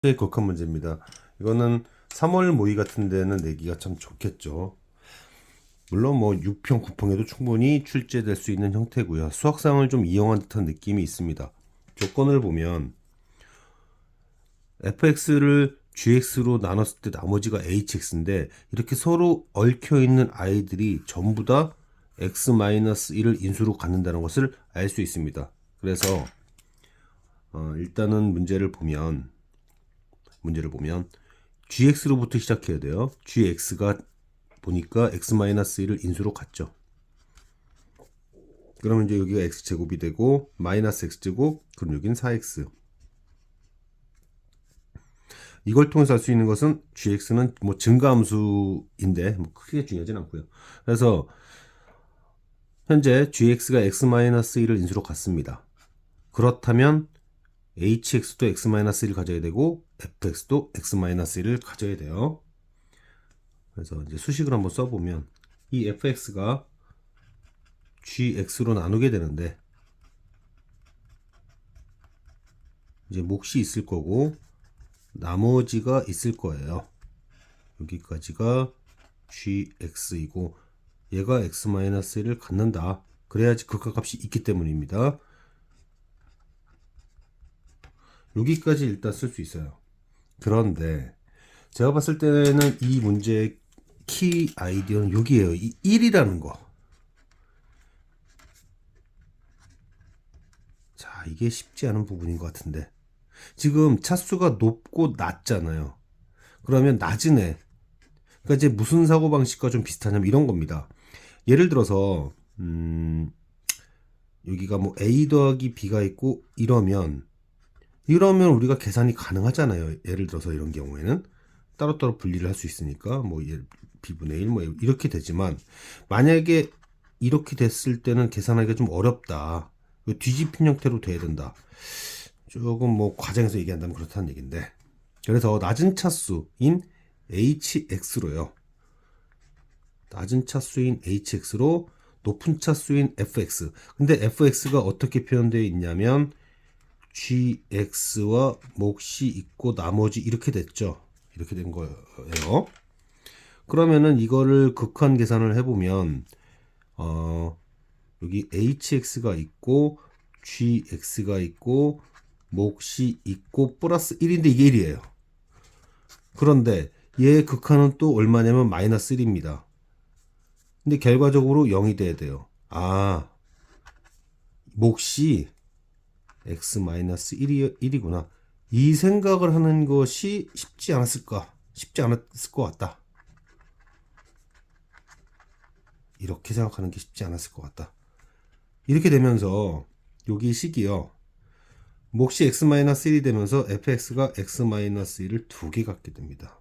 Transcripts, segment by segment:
네, 극한 문제입니다. 이거는 3월 모의 같은 데는 내기가 참 좋겠죠. 물론 뭐 6평, 9평에도 충분히 출제될 수 있는 형태고요. 수학상을 좀 이용한 듯한 느낌이 있습니다. 조건을 보면 fx를 gx로 나눴을 때 나머지가 hx인데 이렇게 서로 얽혀 있는 아이들이 전부 다 x-1을 인수로 갖는다는 것을 알 수 있습니다. 그래서 일단은 문제를 보면 gx로부터 시작해야 돼요. gx가 보니까 x-1을 인수로 갖죠. 그러면 이제 여기가 x제곱이 되고 마이너스 x제곱, 그럼 여기는 4x. 이걸 통해서 알 수 있는 것은 gx는 뭐 증가함수인데 뭐 크게 중요하진 않고요. 그래서 현재 gx가 x-1을 인수로 갖습니다. 그렇다면 hx도 x-1을 가져야 되고 fx도 x-1을 가져야 돼요. 그래서 이제 수식을 한번 써보면 이 fx가 gx로 나누게 되는데 이제 몫이 있을 거고 나머지가 있을 거예요. 여기까지가 gx이고 얘가 x-1을 갖는다. 그래야지 극한값이 있기 때문입니다. 여기까지 일단 쓸 수 있어요. 그런데 제가 봤을 때는 이 문제의 키 아이디어는 여기에요. 이 1이라는 거. 자, 이게 쉽지 않은 부분인 것 같은데. 지금 차수가 높고 낮잖아요. 그러면 낮은 애. 그러니까 이제 무슨 사고방식과 좀 비슷하냐면 이런 겁니다. 예를 들어서, 여기가 뭐 A 더하기 B가 있고 이러면 우리가 계산이 가능하잖아요. 예를 들어서 이런 경우에는. 따로따로 분리를 할 수 있으니까, 뭐, B분의 1, 뭐, 이렇게 되지만, 만약에 이렇게 됐을 때는 계산하기가 좀 어렵다. 뒤집힌 형태로 돼야 된다. 조금 뭐 과정에서 얘기한다면 그렇다는 얘기인데 그래서 낮은 차수인 hx로요. 낮은 차수인 hx로 높은 차수인 fx. 근데 fx가 어떻게 표현되어 있냐면 gx와 몫이 있고 나머지 이렇게 됐죠. 이렇게 된 거예요. 그러면은 이거를 극한 계산을 해보면 여기 hx가 있고 gx가 있고 몫이 있고 플러스 1인데 이게 1이에요. 그런데 얘의 극한은 또 얼마냐면 마이너스 1입니다. 근데 결과적으로 0이 돼야 돼요. 아, 몫이 x-1이구나. 이 생각을 하는 것이 쉽지 않았을 것 같다. 이렇게 생각하는 게 쉽지 않았을 것 같다. 이렇게 되면서 여기 식이요. 몫이 x-1이 되면서 fx가 x-1을 두 개 갖게 됩니다.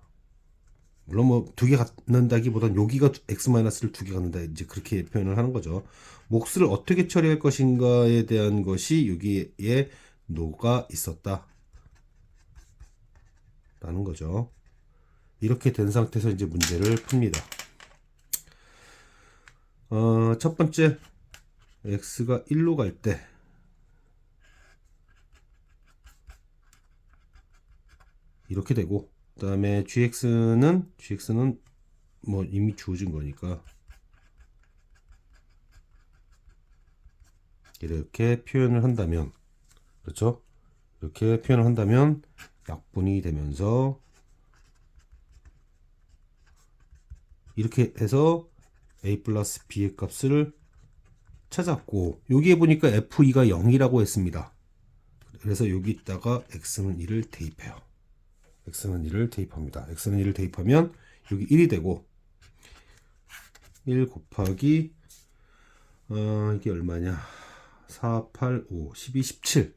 물론 뭐 두 개 갖는다기보단 여기가 x-를 두 개 갖는다 이제 그렇게 표현을 하는 거죠. 몫을 어떻게 처리할 것인가에 대한 것이 여기에 녹아 있었다 라는 거죠. 이렇게 된 상태에서 이제 문제를 풉니다. 첫 번째 x가 1로 갈 때 이렇게 되고 그 다음에 gx는 뭐 이미 주어진 거니까 이렇게 표현을 한다면 그렇죠? 이렇게 표현을 한다면 약분이 되면서 이렇게 해서 a 플러스 b의 값을 찾았고 여기에 보니까 f2가 0이라고 했습니다. 그래서 여기다가 x는 1을 대입해요. x는 1을 대입합니다. x는 1을 대입하면 여기 1이 되고 1 곱하기 이게 얼마냐 4, 8, 5, 12, 17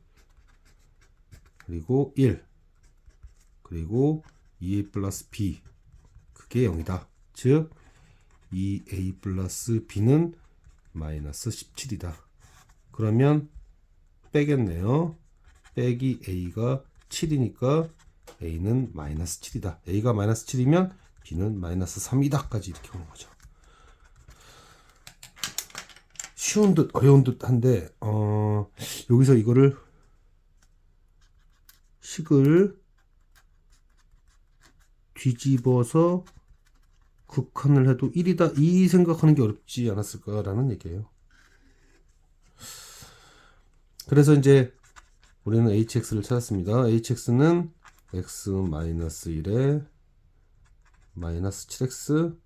그리고 1 그리고 2a 플러스 b 그게 0이다. 즉 2a 플러스 b는 마이너스 17이다. 그러면 빼겠네요. 빼기 a가 7이니까 a는 마이너스 7이다. a가 마이너스 7이면 b는 마이너스 3이다까지 이렇게 오는 거죠. 쉬운 듯 어려운 듯 한데 여기서 이거를 식을 뒤집어서 극한을 해도 1이다 이 생각하는 게 어렵지 않았을까라는 얘기예요. 그래서 이제 우리는 hx를 찾았습니다. hx는 x-1에 마이너스 7x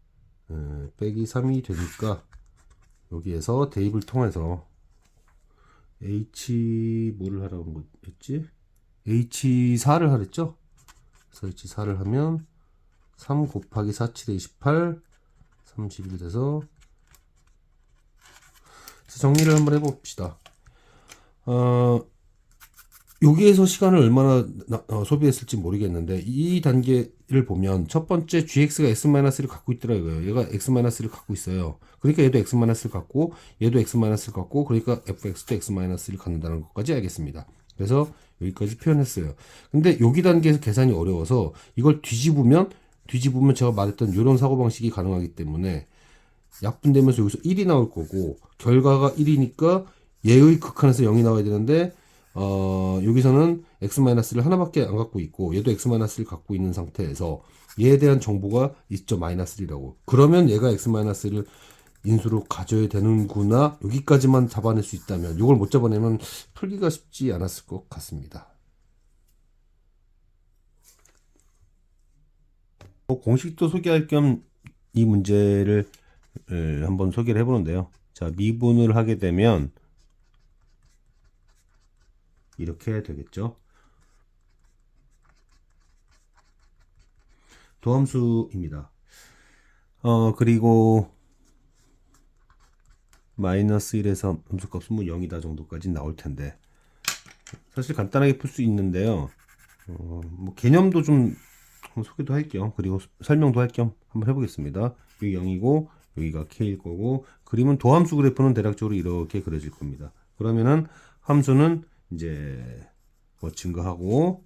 빼기 3이 되니까 여기에서 대입을 통해서 h 뭐를 하라고 했지? h4를 하랬죠? 그래서 h4를 하면 3 곱하기 4, 7에 28 31 돼서 정리를 한번 해봅시다. 여기에서 시간을 얼마나 소비했을지 모르겠는데 이 단계를 보면 첫 번째 gx가 x-를 갖고 있더라고요. 얘가 x-를 갖고 있어요. 그러니까 얘도 x-를 갖고 얘도 x-를 갖고 그러니까 fx도 x-를 갖는다는 것까지 알겠습니다. 그래서 여기까지 표현했어요. 근데 여기 단계에서 계산이 어려워서 이걸 뒤집으면 제가 말했던 이런 사고방식이 가능하기 때문에 약분되면서 여기서 1이 나올 거고 결과가 1이니까 얘의 극한에서 0이 나와야 되는데 여기서는 x-를 하나밖에 안 갖고 있고 얘도 x-를 갖고 있는 상태에서 얘에 대한 정보가 있죠. -1이라고. 그러면 얘가 x-를 인수로 가져야 되는구나. 여기까지만 잡아낼 수 있다면 이걸 못 잡아내면 풀기가 쉽지 않았을 것 같습니다. 공식도 소개할 겸 이 문제를 한번 소개를 해보는데요. 자, 미분을 하게 되면 이렇게 되겠죠. 도함수입니다. 그리고 마이너스 1에서 함수값은 뭐 0이다 정도까지 나올 텐데 사실 간단하게 풀 수 있는데요. 뭐 개념도 좀 소개도 할 겸 그리고 설명도 할 겸 한번 해보겠습니다. 여기 0이고 여기가 k일 거고 그림은 도함수 그래프는 대략적으로 이렇게 그려질 겁니다. 그러면은 함수는 이제 뭐 증가하고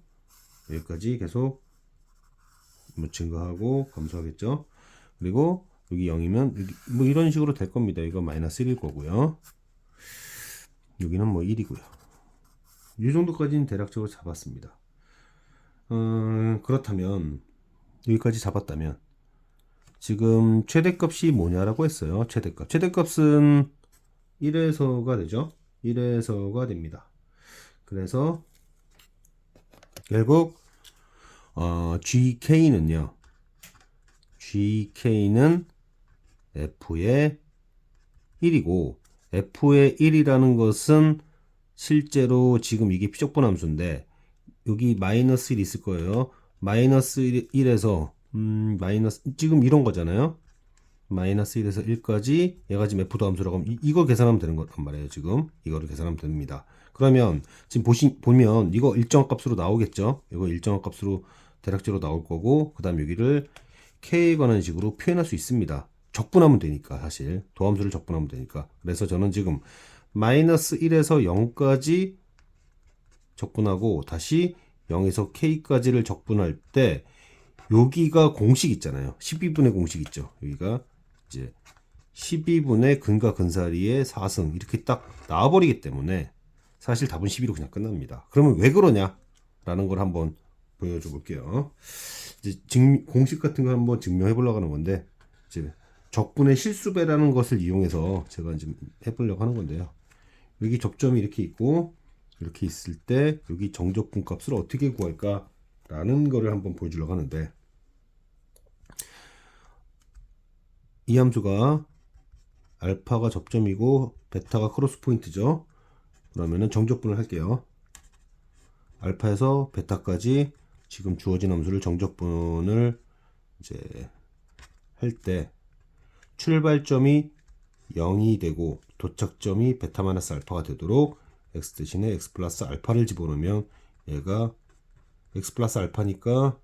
여기까지 계속 뭐 증가하고 감소하겠죠. 그리고 여기 0이면 여기 뭐 이런 식으로 될 겁니다. 이거 마이너스 1일 거고요. 여기는 뭐 1이고요. 이 정도까지는 대략적으로 잡았습니다. 그렇다면 여기까지 잡았다면 지금 최대값이 뭐냐라고 했어요. 최대값은 1에서가 되죠. 1에서가 됩니다. 그래서 결국 GK는요. GK는 F의 1이고 F의 1이라는 것은 실제로 지금 이게 피적분 함수인데 여기 마이너스 1 있을 거예요. 마이너스 1에서 지금 이런 거잖아요. 마이너스 1에서 1까지 얘가 지금 F도 함수라고 하면 이걸 계산하면 되는 거란 말이에요. 지금 이거를 계산하면 됩니다. 그러면 지금 보면 이거 일정한 값으로 나오겠죠. 이거 일정한 값으로 대략적으로 나올 거고 그 다음 여기를 K에 관한 식으로 표현할 수 있습니다. 적분하면 되니까 사실 도함수를 적분하면 되니까. 그래서 저는 지금 마이너스 1에서 0까지 적분하고 다시 0에서 K까지를 적분할 때 여기가 공식 있잖아요. 12분의 공식 있죠. 여기가 이제 12분의 근과 근사리의 4승 이렇게 딱 나와버리기 때문에 사실 답은 12로 그냥 끝납니다. 그러면 왜 그러냐? 라는 걸 한번 보여줘 볼게요. 이제 공식 같은 거 한번 증명해 보려고 하는 건데 이제 적분의 실수배라는 것을 이용해서 제가 이제 해보려고 하는 건데요. 여기 접점이 이렇게 있고 이렇게 있을 때 여기 정적분 값을 어떻게 구할까? 라는 거를 한번 보여주려고 하는데 이 함수가 알파가 접점이고 베타가 크로스 포인트죠. 그러면은 정적분을 할게요. 알파에서 베타까지 지금 주어진 함수를 정적분을 이제 할 때 출발점이 0이 되고 도착점이 베타 마이너스 알파가 되도록 x 대신에 x 플러스 알파를 집어넣으면 얘가 x 플러스 알파니까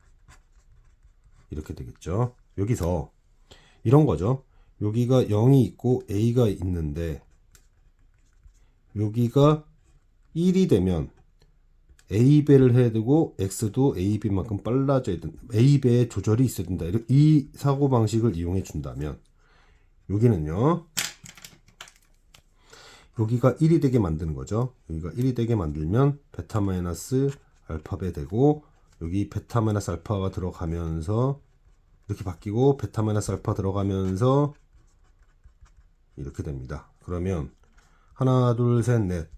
이렇게 되겠죠. 여기서 이런 거죠. 여기가 0이 있고 a가 있는데 여기가 1이 되면 a배를 해야 되고 x도 ab만큼 빨라져야 된다. a배의 조절이 있어야 된다. 이 사고방식을 이용해 준다면 여기는요. 여기가 1이 되게 만드는 거죠. 여기가 1이 되게 만들면 베타 마이너스 알파배 되고 여기 베타 마이너스 알파가 들어가면서 이렇게 바뀌고 베타 마이너스 알파 들어가면서 이렇게 됩니다. 그러면 하나 둘 셋 넷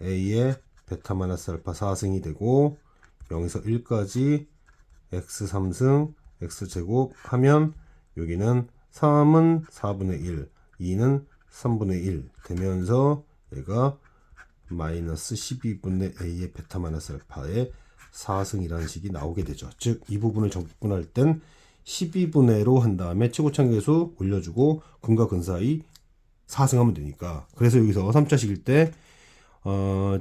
a의 베타 마이너스 알파 4승이 되고 0에서 1까지 x 3승 x제곱 하면 여기는 3은 4분의 1 2는 3분의 1 되면서 얘가 마이너스 12분의 a의 베타 마이너스 알파의 4승이라는 식이 나오게 되죠. 즉 이 부분을 적분할 땐 12분의로 한 다음에 최고차계수 올려주고 근과 근 사이 4승하면 되니까. 그래서 여기서 3차식일 때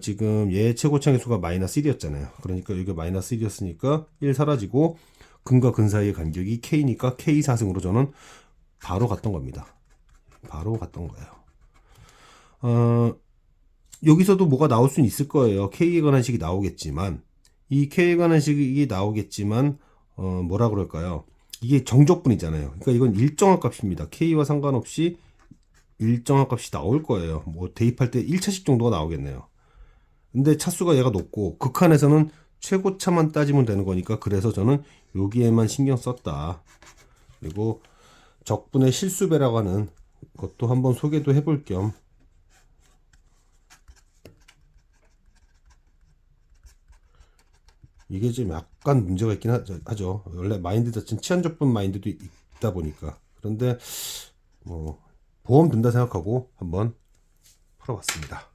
지금 얘 최고차계수가 마이너스 1이었잖아요. 그러니까 여기가 마이너스 1이었으니까 1 사라지고 근과 근 사이의 간격이 k니까 k 4승으로 저는 바로 갔던 겁니다. 바로 갔던 거예요. 여기서도 뭐가 나올 수는 있을 거예요. k에 관한 식이 나오겠지만 이 k에 관한 식이 나오겠지만 뭐라 그럴까요? 이게 정적분이잖아요. 그러니까 이건 일정한 값입니다. k와 상관없이 일정한 값이 나올 거예요. 뭐 대입할 때 1차식 정도가 나오겠네요. 근데 차수가 얘가 높고 극한에서는 최고차만 따지면 되는 거니까 그래서 저는 여기에만 신경 썼다. 그리고 적분의 실수배라고 하는 것도 한번 소개도 해볼 겸 이게 좀 약간 문제가 있긴 하죠. 원래 마인드 자체는 치안적분 마인드도 있다 보니까. 그런데 뭐 보험 든다 생각하고 한번 풀어봤습니다.